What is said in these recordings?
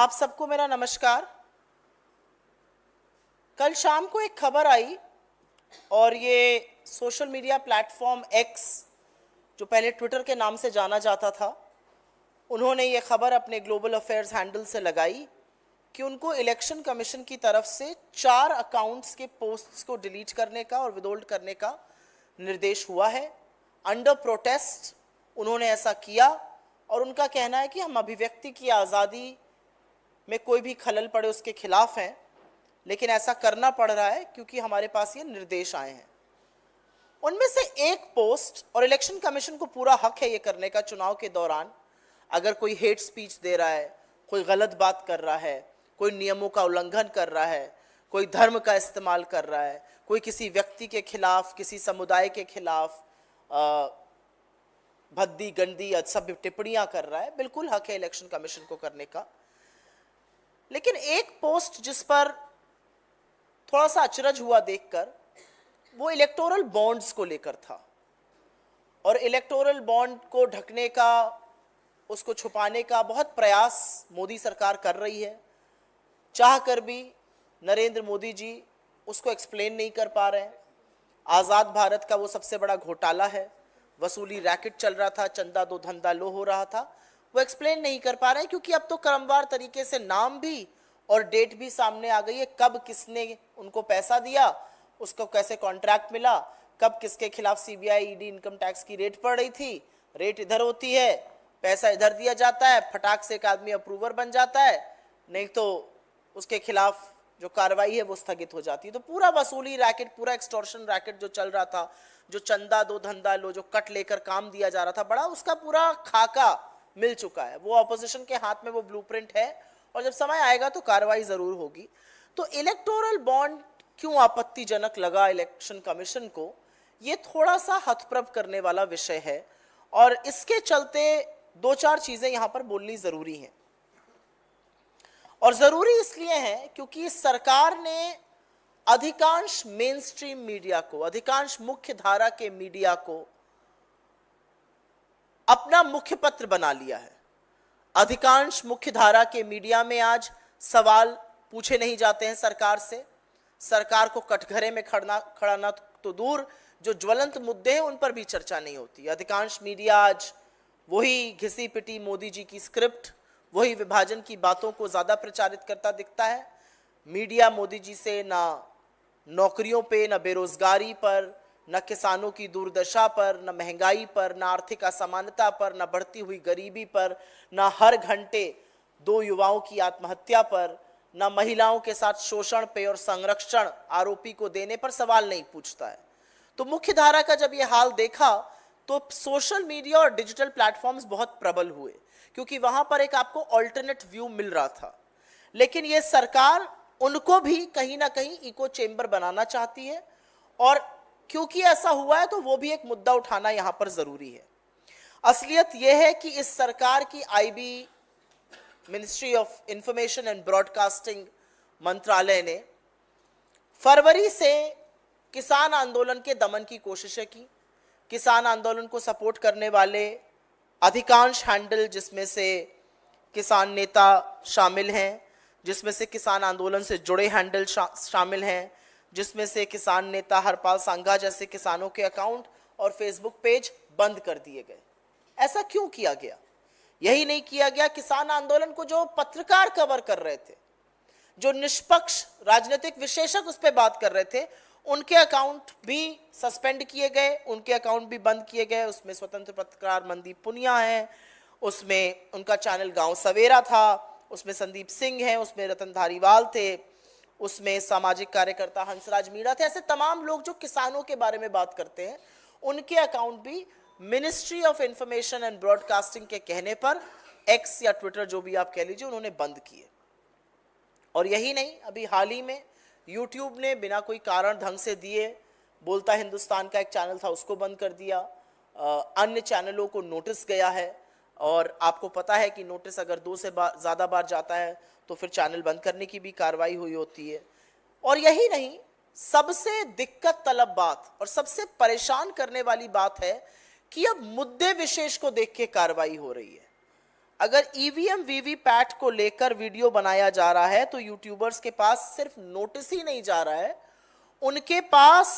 आप सबको मेरा नमस्कार। कल शाम को एक खबर आई और ये सोशल मीडिया प्लेटफॉर्म एक्स, जो पहले ट्विटर के नाम से जाना जाता था, उन्होंने ये खबर अपने ग्लोबल अफेयर्स हैंडल से लगाई कि उनको इलेक्शन कमीशन की तरफ से 4 अकाउंट्स के पोस्ट्स को डिलीट करने का और विदहोल्ड करने का निर्देश हुआ है। अंडर प्रोटेस्ट उन्होंने ऐसा किया और उनका कहना है कि हम अभिव्यक्ति की आज़ादी में कोई भी खलल पड़े उसके खिलाफ हैं, लेकिन ऐसा करना पड़ रहा है क्योंकि हमारे पास ये निर्देश आए हैं। उनमें से एक पोस्ट, और इलेक्शन कमीशन को पूरा हक है ये करने का चुनाव के दौरान, अगर कोई हेट स्पीच दे रहा है, कोई गलत बात कर रहा है, कोई नियमों का उल्लंघन कर रहा है, कोई धर्म का इस्तेमाल कर रहा है, कोई किसी व्यक्ति के खिलाफ, किसी समुदाय के खिलाफ भद्दी गंदी असभ्य टिप्पणियां कर रहा है, बिल्कुल हक है इलेक्शन कमीशन को करने का। लेकिन एक पोस्ट जिस पर थोड़ा सा अचरज हुआ देखकर, वो इलेक्टोरल बॉन्ड्स को लेकर था। और इलेक्टोरल बॉन्ड को ढकने का, उसको छुपाने का बहुत प्रयास मोदी सरकार कर रही है। चाह कर भी नरेंद्र मोदी जी उसको एक्सप्लेन नहीं कर पा रहे हैं। आज़ाद भारत का वो सबसे बड़ा घोटाला है, वसूली रैकेट चल रहा था, चंदा दो धंधा लो हो रहा था, वो एक्सप्लेन नहीं कर पा रहे हैं क्योंकि अब तो क्रमवार तरीके से नाम भी और डेट भी सामने आ गई है। कब किसने उनको पैसा दिया, उसको कैसे कॉन्ट्रैक्ट मिला, कब किसके खिलाफ सीबीआई ईडी इनकम टैक्स की रेड पड़ रही थी, रेट इधर होती है, पैसा इधर दिया जाता है, फटाक से एक आदमी अप्रूवर बन जाता है, नहीं तो उसके खिलाफ जो कार्रवाई है वो स्थगित हो जाती है। तो पूरा वसूली रैकेट, पूरा एक्सटॉर्शन रैकेट जो चल रहा था, जो चंदा दो धंधा लो, जो कट लेकर काम दिया जा रहा था, बड़ा उसका पूरा खाका मिल चुका है। वो ऑपोजिशन के हाथ में वो ब्लूप्रिंट है और जब समय आएगा तो कार्रवाई जरूर होगी। तो इलेक्टोरल बॉन्ड क्यों आपत्तिजनक लगा इलेक्शन कमीशन को, ये थोड़ा सा हथप्रभ करने वाला विषय है और इसके चलते 2-4 चीजें यहां पर बोलनी जरूरी हैं। और जरूरी इसलिए है क्योंकि सरकार ने अधिकांश मेन स्ट्रीम मीडिया को, अधिकांश मुख्य धारा के मीडिया को अपना मुख्य पत्र बना लिया है। अधिकांश मुख्य धारा के मीडिया में आज सवाल पूछे नहीं जाते हैं सरकार से। सरकार को कटघरे में खड़ाना तो दूर, जो ज्वलंत मुद्दे हैं उन पर भी चर्चा नहीं होती। अधिकांश मीडिया आज वही घिसी पिटी मोदी जी की स्क्रिप्ट, वही विभाजन की बातों को ज्यादा प्रचारित करता दिखता है। मीडिया मोदी जी से ना नौकरियों पे, ना बेरोजगारी पर, न किसानों की दुर्दशा पर, न महंगाई पर, न आर्थिक असमानता पर, न बढ़ती हुई गरीबी पर, न हर घंटे 2 युवाओं की आत्महत्या पर, न महिलाओं के साथ शोषण पे और संरक्षण आरोपी को देने पर सवाल नहीं पूछता है। तो मुख्य धारा का जब ये हाल देखा तो सोशल मीडिया और डिजिटल प्लेटफॉर्म्स बहुत प्रबल हुए क्योंकि वहां पर एक आपको ऑल्टरनेट व्यू मिल रहा था। लेकिन ये सरकार उनको भी कहीं ना कहीं इको चेंबर बनाना चाहती है और क्योंकि ऐसा हुआ है तो वो भी एक मुद्दा उठाना यहां पर जरूरी है। असलियत यह है कि इस सरकार की IB, ministry of information and broadcasting मंत्रालय ने फरवरी से किसान आंदोलन के दमन की कोशिशें की। किसान आंदोलन को सपोर्ट करने वाले अधिकांश हैंडल, जिसमें से किसान नेता शामिल हैं, जिसमें से किसान आंदोलन से जुड़े हैंडल शामिल हैं, जिसमें से किसान नेता हरपाल सांघा जैसे किसानों के अकाउंट और फेसबुक पेज बंद कर दिए गए। ऐसा क्यों किया गया? यही नहीं किया गया, किसान आंदोलन को जो पत्रकार कवर कर रहे थे, जो निष्पक्ष राजनीतिक विशेषज्ञ उस पर बात कर रहे थे, उनके अकाउंट भी सस्पेंड किए गए, उनके अकाउंट भी बंद किए गए। उसमें स्वतंत्र पत्रकार मनदीप पुनिया है, उसमें उनका चैनल गांव सवेरा था, उसमें संदीप सिंह है, उसमें रतन धारीवाल थे, उसमें सामाजिक कार्यकर्ता हंसराज मीणा थे। ऐसे तमाम लोग जो किसानों के बारे में बात करते हैं, उनके अकाउंट भी ministry of information and broadcasting के कहने पर एक्स या ट्विटर जो भी आप कह लीजिए, उन्होंने बंद किए। और यही नहीं, अभी हाल ही में यूट्यूब ने बिना कोई कारण ढंग से दिए, बोलता हिंदुस्तान का एक चैनल था उसको बंद कर दिया। अन्य चैनलों को नोटिस गया है और आपको पता है कि नोटिस अगर 2 से ज़्यादा बार जाता है तो फिर चैनल बंद करने की भी कार्रवाई हुई होती है। और यही नहीं, सबसे दिक्कत तलब बात और सबसे परेशान करने वाली बात है कि अब मुद्दे विशेष को देख के कार्रवाई हो रही है। अगर ईवीएम वीवीपैट को लेकर वीडियो बनाया जा रहा है तो यूट्यूबर्स के पास सिर्फ नोटिस ही नहीं जा रहा है, उनके पास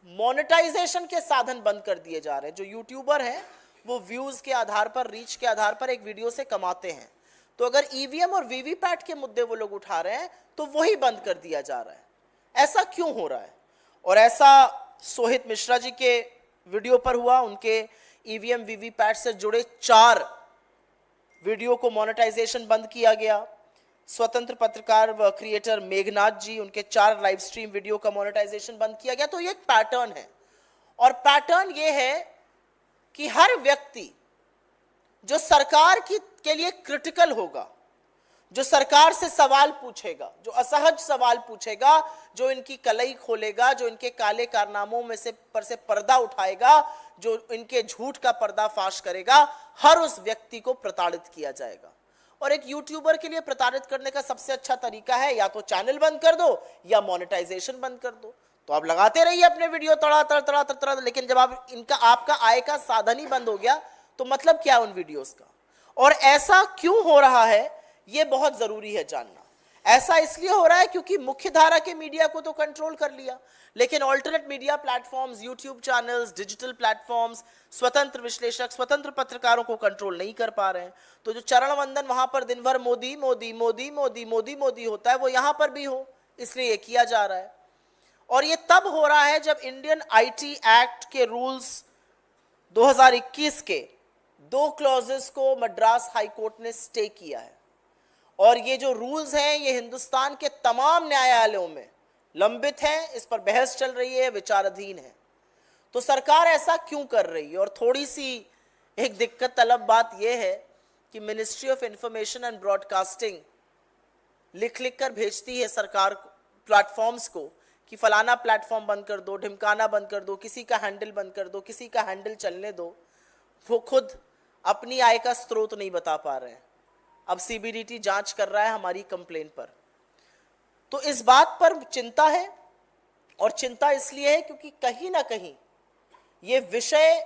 मोनेटाइजेशन के साधन बंद कर दिए जा रहे हैं। जो यूट्यूबर हैं वो व्यूज के आधार पर, रीच के आधार पर एक वीडियो से कमाते हैं। तो अगर ईवीएम और वीवीपैट के मुद्दे वो लोग उठा रहे हैं तो वही बंद कर दिया जा रहा है। ऐसा क्यों हो रहा है? और ऐसा सोहित मिश्रा जी के वीडियो पर हुआ। उनके ईवीएम वीवीपैट से जुड़े 4 वीडियो को मोनेटाइजेशन बंद किया गया। स्वतंत्र पत्रकार व क्रिएटर मेघनाथ जी, उनके 4 लाइव स्ट्रीम वीडियो का मोनेटाइजेशन बंद किया गया। तो ये एक पैटर्न है, और पैटर्न ये है कि हर व्यक्ति जो सरकार के लिए क्रिटिकल होगा, जो सरकार से सवाल पूछेगा, जो असहज सवाल पूछेगा, जो इनकी कलई खोलेगा, जो इनके काले कारनामों में से पर्दा उठाएगा, जो इनके झूठ का पर्दाफाश करेगा, हर उस व्यक्ति को प्रताड़ित किया जाएगा। और एक यूट्यूबर के लिए प्रताड़ित करने का सबसे अच्छा तरीका है या तो चैनल बंद कर दो या मोनेटाइजेशन बंद कर दो। तो आप लगाते रहिए अपने वीडियो तड़ा, लेकिन जब आपका आय का साधन ही बंद हो गया तो मतलब क्या उन वीडियोस का? और ऐसा क्यों हो रहा है ये बहुत जरूरी है जानना। ऐसा इसलिए हो रहा है क्योंकि मुख्य धारा के मीडिया को तो कंट्रोल कर लिया, लेकिन alternate media platforms, YouTube channels, digital platforms, स्वतंत्र विश्लेषक, स्वतंत्र पत्रकारों को कंट्रोल नहीं कर पा रहे हैं। तो जो चरण वंदन वहां पर दिन भर मोदी मोदी मोदी मोदी मोदी मोदी होता है, वो यहां पर भी हो, इसलिए ये किया जा रहा है। और ये तब हो रहा है जब इंडियन आईटी एक्ट के रूल्स 2021 के 2 क्लॉजेस को मद्रास हाईकोर्ट ने स्टे किया है। और ये जो रूल्स हैं ये हिंदुस्तान के तमाम न्यायालयों में लंबित हैं, इस पर बहस चल रही है, विचाराधीन है। तो सरकार ऐसा क्यों कर रही है? और थोड़ी सी एक दिक्कत तलब बात यह है कि ministry of information and broadcasting लिख कर भेजती है सरकार प्लेटफॉर्म्स को कि फलाना प्लेटफॉर्म बंद कर दो, ढिमकाना बंद कर दो, किसी का हैंडल बंद कर दो, किसी का हैंडल चलने दो। वो खुद अपनी आय का स्रोत नहीं बता पा रहे हैं। अब सीबीडीटी जांच कर रहा है हमारी कंप्लेंट पर। तो इस बात पर चिंता है, और चिंता इसलिए है क्योंकि कहीं ना कहीं ये विषय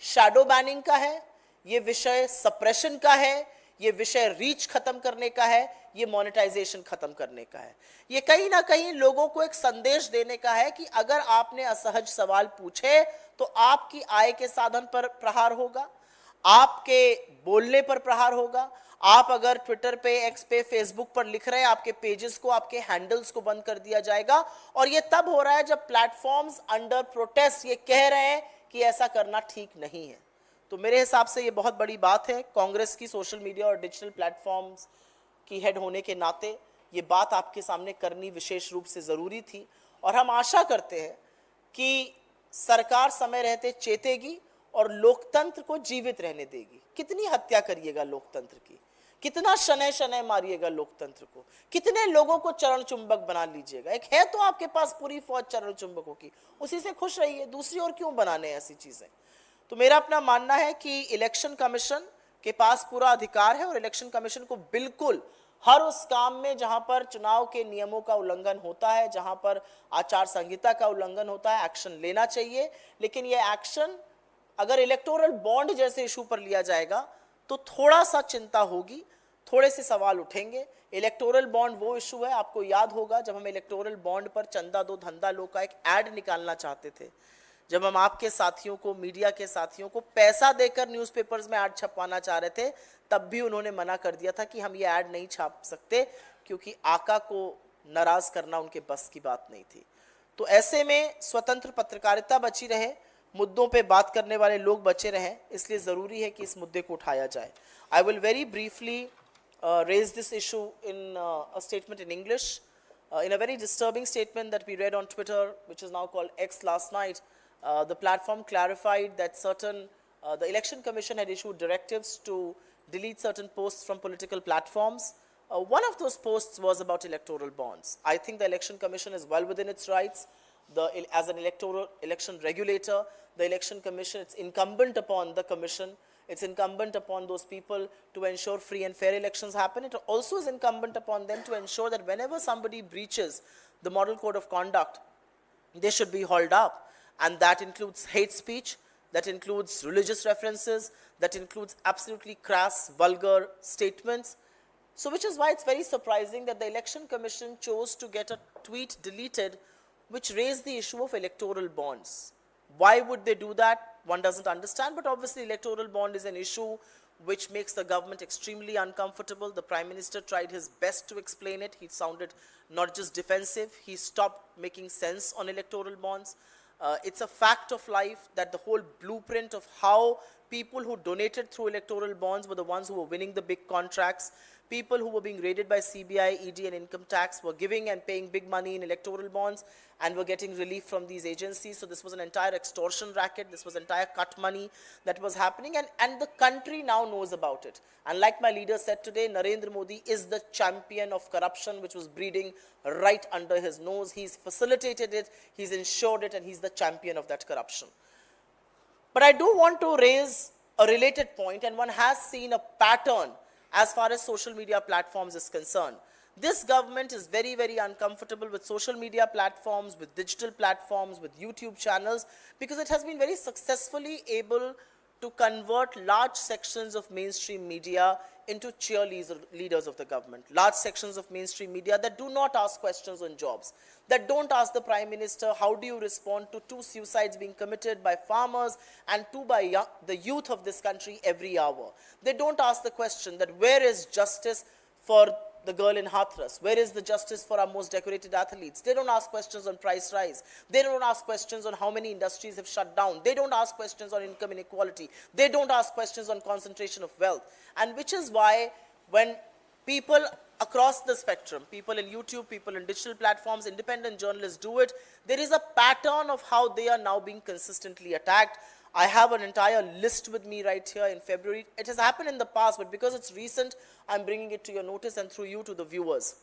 शैडो बैनिंग का है, ये विषय सप्रेशन का है, ये विषय रीच खत्म करने का है, ये मोनेटाइजेशन खत्म करने का है। ये कहीं ना कहीं लोगों को एक संदेश देने का है कि अगर आपने असहज सवाल पूछे तो आपकी आय के साधन पर प्रहार होगा, आपके बोलने पर प्रहार होगा। आप अगर ट्विटर पे, एक्स पे, फेसबुक पर लिख रहे हैं, आपके पेजेस को, आपके हैंडल्स को बंद कर दिया जाएगा। और ये तब हो रहा है जब प्लेटफॉर्म्स अंडर प्रोटेस्ट ये कह रहे हैं कि ऐसा करना ठीक नहीं है। तो मेरे हिसाब से ये बहुत बड़ी बात है। कांग्रेस की सोशल मीडिया और डिजिटल प्लेटफॉर्म्स की हेड होने के नाते ये बात आपके सामने करनी विशेष रूप से ज़रूरी थी। और हम आशा करते हैं कि सरकार समय रहते चेतेगी और लोकतंत्र को जीवित रहने देगी। कितनी हत्या करिएगा लोकतंत्र की, कितना शनै शनै मारिएगा लोकतंत्र को, कितने लोगों को चरण चुंबक बना लीजिएगा। एक है तो आपके पास पूरी फौज चरण चुंबकों की, उसी से खुश रहिए, दूसरी ओर क्यों बनाने ऐसी चीजें। तो मेरा अपना मानना है कि इलेक्शन कमीशन के पास पूरा अधिकार है, और इलेक्शन कमीशन को बिल्कुल हर उस काम में जहां पर चुनाव के नियमों का उल्लंघन होता है, जहां पर आचार संहिता का उल्लंघन होता है, एक्शन लेना चाहिए। लेकिन यह एक्शन अगर इलेक्टोरल बॉन्ड जैसे इशू पर लिया जाएगा तो थोड़ा सा चिंता होगी, थोड़े से सवाल उठेंगे। इलेक्टोरल बॉन्ड वो इशू है, आपको याद होगा जब हम इलेक्टोरल बॉन्ड पर चंदा दो धंधा लो का एक ऐड निकालना चाहते थे, जब हम आपके साथियों को, मीडिया के साथियों को पैसा देकर न्यूज़पेपर्स में ऐड छपवाना चाह रहे थे, तब भी उन्होंने मना कर दिया था कि हम ये ऐड नहीं छाप सकते, क्योंकि आका को नाराज करना उनके बस की बात नहीं थी। तो ऐसे में स्वतंत्र पत्रकारिता बची रहे, मुद्दों पे बात करने वाले लोग बचे रहें, इसलिए ज़रूरी है कि इस मुद्दे को उठाया जाए। I will very briefly raise this issue in a statement in English. In a very disturbing statement that we read on Twitter, which is now called X last night, the platform clarified that the Election Commission had issued directives to delete certain posts from political platforms. One of those posts was about electoral bonds. I think the Election Commission is well within its rights. As an election regulator, the Election Commission, it's incumbent upon the Commission, it's incumbent upon those people to ensure free and fair elections happen. It also is incumbent upon them to ensure that whenever somebody breaches the model code of conduct, they should be hauled up. And that includes hate speech, that includes religious references, that includes absolutely crass, vulgar statements. So which is why it's very surprising that the Election Commission chose to get a tweet deleted which raised the issue of electoral bonds. Why would they do that? One doesn't understand, but obviously electoral bond is an issue which makes the government extremely uncomfortable. The Prime Minister tried his best to explain it. He sounded not just defensive, he stopped making sense on electoral bonds. It's a fact of life that the whole blueprint of how people who donated through electoral bonds were the ones who were winning the big contracts. People who were being raided by CBI, ED and income tax were giving and paying big money in electoral bonds and were getting relief from these agencies. So this was an entire extortion racket. This was entire cut money that was happening, and the country now knows about it. And like my leader said today, Narendra Modi is the champion of corruption which was breeding right under his nose. He's facilitated it, he's ensured it, and he's the champion of that corruption. But I do want to raise a related point, and one has seen a pattern as far as social media platforms is concerned. This government is very, very uncomfortable with social media platforms, with digital platforms, with YouTube channels, because it has been very successfully able to convert large sections of mainstream media into cheerleaders of the government. Large sections of mainstream media that do not ask questions on jobs, that don't ask the Prime Minister, how do you respond to 2 suicides being committed by farmers and 2 by the youth of this country every hour. They don't ask the question that where is justice for the girl in Hathras? Where is the justice for our most decorated athletes? They don't ask questions on price rise. They don't ask questions on how many industries have shut down. They don't ask questions on income inequality. They don't ask questions on concentration of wealth. And which is why when people across the spectrum, people in YouTube, people in digital platforms, independent journalists do it, there is a pattern of how they are now being consistently attacked. I have an entire list with me right here in February. It has happened in the past, but because it's recent, I'm bringing it to your notice and through you to the viewers.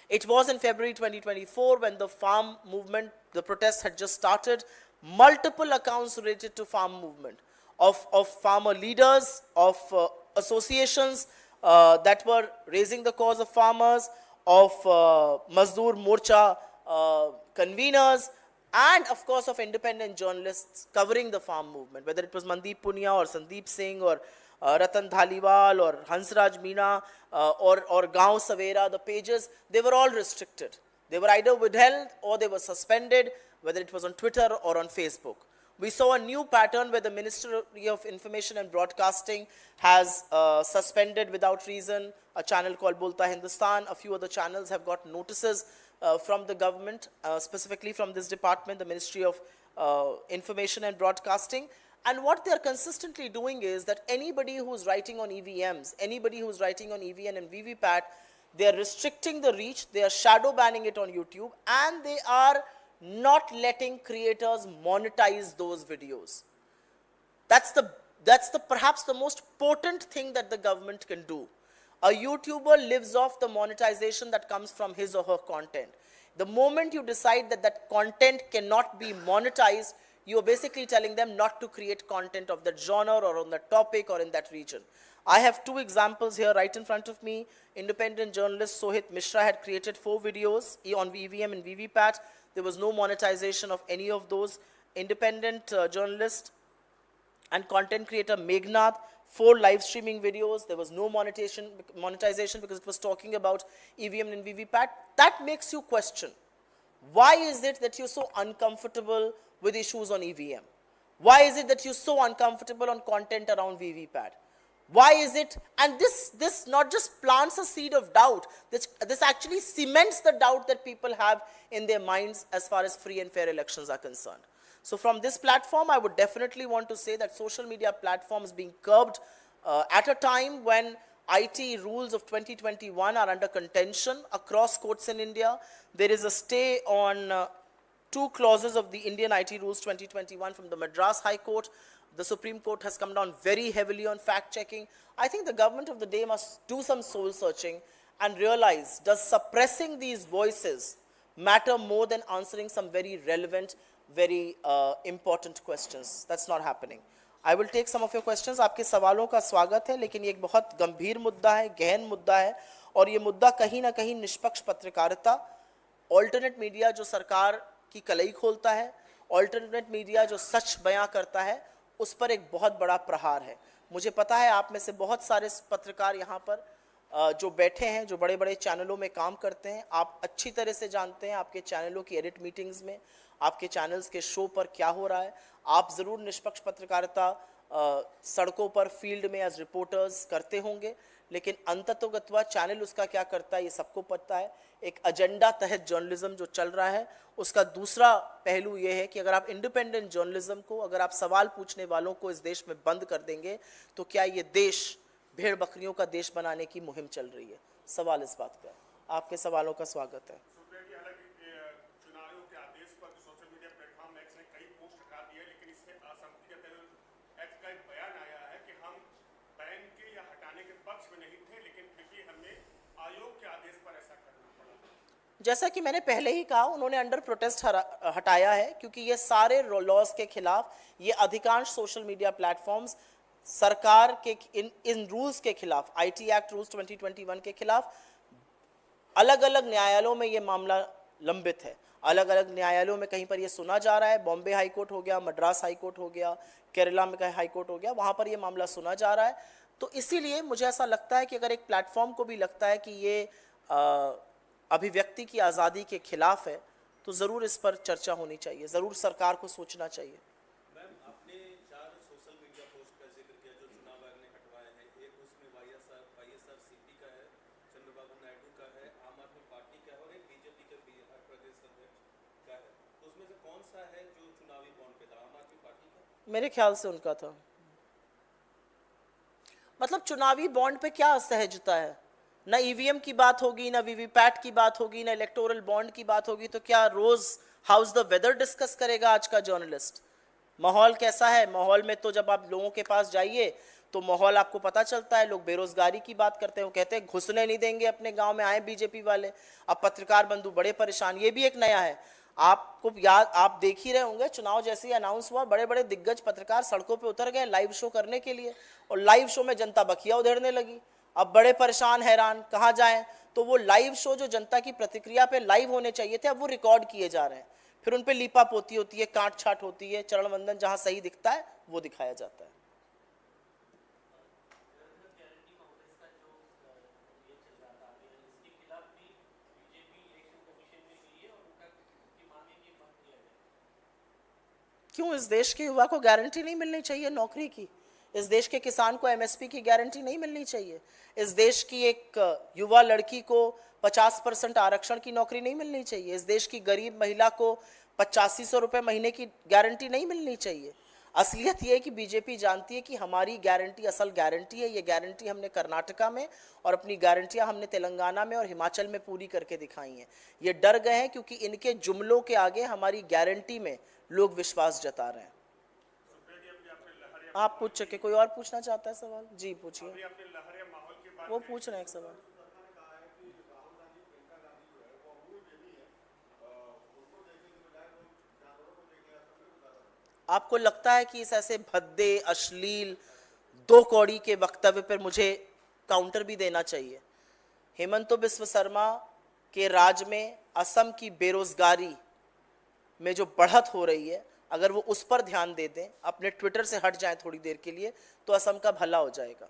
It was in February 2024 when the farm movement, the protest had just started. Multiple accounts related to farm movement, of farmer leaders, of associations that were raising the cause of farmers, of Mazdoor Morcha conveners, and of course of independent journalists covering the farm movement, whether it was Mandeep Punia or Sandeep Singh or Ratan Dhaliwal or Hansraj Meena or Gaon Savera. The pages, they were all restricted. They were either withheld or they were suspended, whether it was on Twitter or on Facebook. We saw a new pattern where the Ministry of Information and Broadcasting has suspended without reason a channel called Bolta Hindustan. A few other channels have got notices from the government, specifically from this department, the Ministry of Information and Broadcasting. And what they're consistently doing is that anybody who's writing on EVMs, anybody who's writing on EVN and VVPAT, they're restricting the reach, they are shadow banning it on YouTube, and they are not letting creators monetize those videos. That's perhaps the most potent thing that the government can do. A YouTuber lives off the monetization that comes from his or her content. The moment you decide that that content cannot be monetized, you are basically telling them not to create content of that genre or on that topic or in that region. I have 2 examples here right in front of me. Independent journalist Sohit Mishra had created 4 videos on EVM and VVPAT. There was no monetization of any of those. Independent journalist and content creator Meghnad, 4 live streaming videos. There was no monetization because it was talking about EVM and VVPAT. That makes you question, why is it that you're so uncomfortable with issues on EVM? Why is it that you're so uncomfortable on content around VVPAT? Why is it? And this not just plants a seed of doubt, this actually cements the doubt that people have in their minds as far as free and fair elections are concerned. So from this platform, I would definitely want to say that social media platforms being curbed at a time when IT rules of 2021 are under contention across courts in India. There is a stay on 2 clauses of the Indian IT rules 2021 from the Madras High Court. The Supreme Court has come down very heavily on fact-checking. I think the government of the day must do some soul-searching and realize, does suppressing these voices matter more than answering some very relevant, very important questions? That's not happening. I will take some of your questions. आपके सवालों का स्वागत है, लेकिन ये एक बहुत गंभीर मुद्दा है, गहन मुद्दा है, और ये मुद्दा कहीं ना कहीं निष्पक्ष पत्रकारिता, ऑल्टरनेट मीडिया जो सरकार की कलई खोलता है, ऑल्टरनेट मीडिया जो सच बयां करता है, उस पर एक बहुत बड़ा प्रहार है। मुझे पता है आप में से बहुत सारे पत्रकार यहाँ पर जो बैठे हैं, जो बड़े बड़े चैनलों में काम करते हैं, आप अच्छी तरह से जानते हैं आपके चैनलों की एडिट मीटिंग्स में, आपके चैनल्स के शो पर क्या हो रहा है। आप ज़रूर निष्पक्ष पत्रकारिता सड़कों पर फील्ड में एज रिपोर्टर्स करते होंगे, लेकिन अंततोगत्वा चैनल उसका क्या करता है ये सबको पता है। एक एजेंडा तहत जर्नलिज्म जो चल रहा है, उसका दूसरा पहलू ये है कि अगर आप इंडिपेंडेंट जर्नलिज्म को, अगर आप सवाल पूछने वालों को इस देश में बंद कर देंगे तो क्या ये देश भेड़ बकरियों का देश बनाने की मुहिम चल रही है। सवाल इस बात का। आपके सवालों का स्वागत है। जैसा कि मैंने पहले ही कहा, उन्होंने अंडर प्रोटेस्ट हटाया है क्योंकि ये सारे लॉज के खिलाफ, ये अधिकांश सोशल मीडिया प्लेटफॉर्म्स सरकार के इन रूल्स के खिलाफ, आईटी एक्ट रूल्स 2021 के खिलाफ अलग अलग न्यायालयों में ये मामला लंबित है। अलग अलग न्यायालयों में कहीं पर ये सुना जा रहा है, बॉम्बे हाई कोर्ट हो गया, मद्रास हाई कोर्ट हो गया, केरला में हाई कोर्ट हो गया, वहाँ पर ये मामला सुना जा रहा है। तो इसीलिए मुझे ऐसा लगता है कि अगर एक प्लेटफॉर्म को भी लगता है कि ये अभिव्यक्ति की आज़ादी के खिलाफ है तो ज़रूर इस पर चर्चा होनी चाहिए, ज़रूर सरकार को सोचना चाहिए। मैम, आपने 4 सोशल मीडिया पोस्ट का जिक्र किया जो चुनाव आयोग ने हटवाए हैं। एक उसमें वाईएसआरसीपी का है, चंद्रबाबू नायडू का है, आम आदमी पार्टी का है और एक बीजेपी के बिहार प्रदेश अध्यक्ष का है। तो उसमें से कौन सा है जो चुनावी बॉन्ड पे था, आम आदमी पार्टी का? मेरे ख्याल से उनका था। मतलब चुनावी बॉन्ड पे क्या असहजता है? ना ईवीएम की बात होगी, ना वीवीपैट की बात होगी, ना इलेक्टोरल बॉन्ड की बात होगी, तो क्या रोज हाउस द वेदर डिस्कस करेगा आज का जर्नलिस्ट? माहौल कैसा है? माहौल में तो जब आप लोगों के पास जाइए तो माहौल आपको पता चलता है। लोग बेरोजगारी की बात करते हैं, वो कहते हैं घुसने नहीं देंगे अपने गांव में, आए बीजेपी वाले। अब पत्रकार बंधु बड़े परेशान। ये भी एक नया है, आपको याद, आप देख ही रहे होंगे, चुनाव जैसे ही अनाउंस हुआ बड़े बड़े दिग्गज पत्रकार सड़कों पे उतर गए लाइव शो करने के लिए, और लाइव शो में जनता बखिया उधेड़ने लगी। अब बड़े परेशान, हैरान, कहाँ जाएं? तो वो लाइव शो जो जनता की प्रतिक्रिया पे लाइव होने चाहिए थे, अब वो रिकॉर्ड किए जा रहे हैं, फिर उन पे लीपा पोती होती है, काट छाट होती है, चरण वंदन जहां सही दिखता है वो दिखाया जाता है। क्यों इस देश के युवा को गारंटी नहीं मिलनी चाहिए नौकरी की? इस देश के किसान को एमएसपी की गारंटी नहीं मिलनी चाहिए? इस देश की एक युवा लड़की को 50% आरक्षण की नौकरी नहीं मिलनी चाहिए? इस देश की गरीब महिला को 8500 रुपये महीने की गारंटी नहीं मिलनी चाहिए? असलियत ये है कि बीजेपी जानती है कि हमारी गारंटी असल गारंटी है। ये गारंटी हमने कर्नाटका में और अपनी गारंटियां हमने तेलंगाना में और हिमाचल में पूरी करके दिखाई हैं। ये डर गए हैं क्योंकि इनके जुमलों के आगे हमारी गारंटी में लोग विश्वास जता रहे हैं। आप पूछ सके, कोई और पूछना चाहता है सवाल? जी पूछिए। वो पूछ रहे हैं एक सवाल। आपको लगता है कि इस ऐसे भद्दे, अश्लील, दो कौड़ी के वक्तव्य पर मुझे काउंटर भी देना चाहिए? हेमंत बिस्व शर्मा के राज में असम की बेरोजगारी में जो बढ़त हो रही है, अगर वो उस पर ध्यान दे दें, अपने ट्विटर से हट जाएं थोड़ी देर के लिए, तो असम का भला हो जाएगा।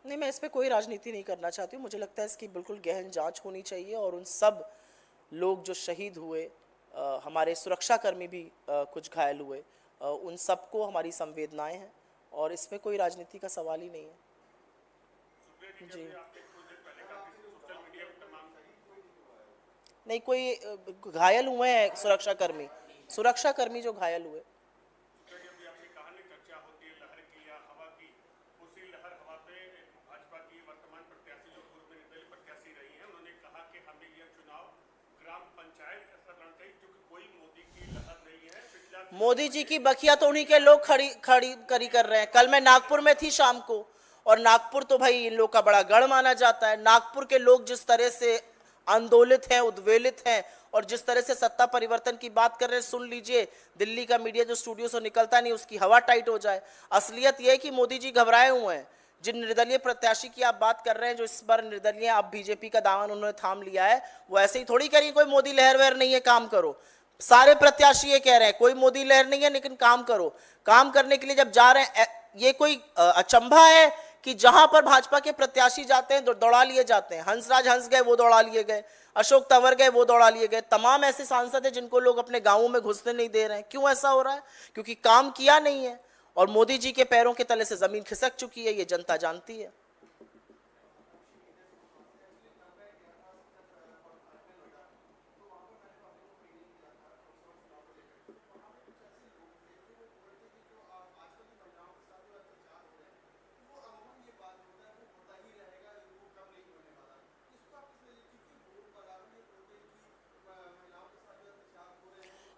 नहीं, मैं इस पे कोई राजनीति नहीं करना चाहती हूँ। मुझे लगता है इसकी बिल्कुल गहन जांच होनी चाहिए और उन सब लोग जो शहीद हुए, हमारे सुरक्षाकर्मी भी कुछ घायल हुए, उन सबको हमारी संवेदनाएं हैं और इसमें कोई राजनीति का सवाल ही नहीं है। जी नहीं, कोई घायल हुए हैं सुरक्षाकर्मी जो घायल हुए। मोदी जी की बखिया तो उन्हीं के लोग खड़ी कर रहे हैं। कल मैं नागपुर में थी शाम को, और नागपुर तो भाई इन लोग का बड़ा गढ़ माना जाता है। नागपुर के लोग जिस तरह से आंदोलित हैं, उद्वेलित हैं और जिस तरह से सत्ता परिवर्तन की बात कर रहे हैं, सुन लीजिए, दिल्ली का मीडिया जो स्टूडियो से निकलता नहीं उसकी हवा टाइट हो जाए। असलियत यह है कि मोदी जी घबराए हुए हैं। जिन निर्दलीय प्रत्याशी की आप बात कर रहे हैं, जो इस बार निर्दलीय अब बीजेपी का दामन उन्होंने थाम लिया है, वो ऐसे ही थोड़ी करेंगे कोई मोदी लहर वहर नहीं है, काम करो। सारे प्रत्याशी ये कह रहे हैं कोई मोदी लहर नहीं है, लेकिन काम करो। काम करने के लिए जब जा रहे हैं, ये कोई अचंभा है कि जहां पर भाजपा के प्रत्याशी जाते हैं दौड़ा लिए जाते हैं। हंसराज हंस गए, वो दौड़ा लिए गए। अशोक तंवर गए, वो दौड़ा लिए गए। तमाम ऐसे सांसद हैं जिनको लोग अपने गांवों में घुसने नहीं दे रहे हैं। क्यों ऐसा हो रहा है? क्योंकि काम किया नहीं है और मोदी जी के पैरों के तले से जमीन खिसक चुकी है, ये जनता जानती है।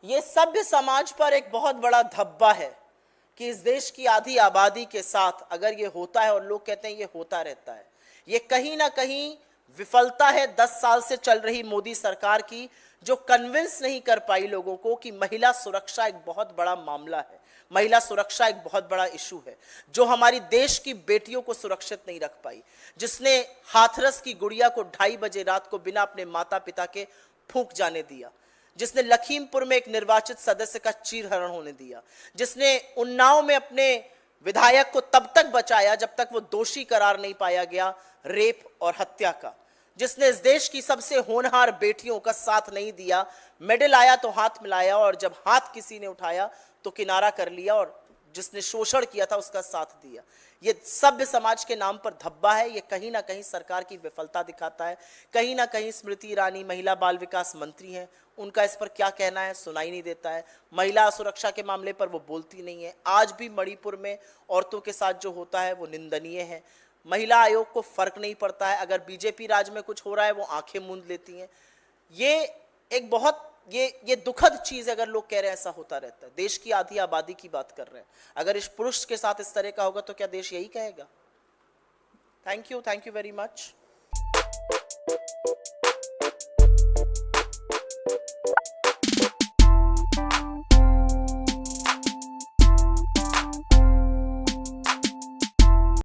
ये सभ्य समाज पर एक बहुत बड़ा धब्बा है कि इस देश की आधी आबादी के साथ अगर ये होता है, और लोग कहते हैं ये होता रहता है, ये कहीं ना कहीं विफलता है 10 साल से चल रही मोदी सरकार की, जो कन्विंस नहीं कर पाई लोगों को कि महिला सुरक्षा एक बहुत बड़ा मामला है, महिला सुरक्षा एक बहुत बड़ा इशू है, जो हमारी देश की बेटियों को सुरक्षित नहीं रख पाई, जिसने हाथरस की गुड़िया को 2:30 बजे रात को बिना अपने माता पिता के फूंक जाने दिया, जिसने लखीमपुर में एक निर्वाचित सदस्य का चीरहरण होने दिया, जिसने उन्नाव में अपने विधायक को तब तक बचाया जब तक वो दोषी करार नहीं पाया गया रेप और हत्या का, जिसने इस देश की सबसे होनहार बेटियों का साथ नहीं दिया। मेडल आया तो हाथ मिलाया और जब हाथ किसी ने उठाया तो किनारा कर लिया, और जिसने शोषण किया था उसका साथ दिया। ये सभ्य समाज के नाम पर धब्बा है। ये कहीं ना कहीं सरकार की विफलता दिखाता है। कहीं ना कहीं स्मृति ईरानी महिला बाल विकास मंत्री हैं, उनका इस पर क्या कहना है सुनाई नहीं देता है। महिला सुरक्षा के मामले पर वो बोलती नहीं है। आज भी मणिपुर में औरतों के साथ जो होता है वो निंदनीय है। महिला आयोग को फर्क नहीं पड़ता है, अगर बीजेपी राज में कुछ हो रहा है वो आंखें मूंद लेती हैं। ये एक बहुत ये दुखद चीज, अगर लोग कह रहे हैं ऐसा होता रहता है। देश की आधी आबादी की बात कर रहे हैं, अगर इस पुरुष के साथ इस तरह का होगा तो क्या देश यही कहेगा? Thank you very much.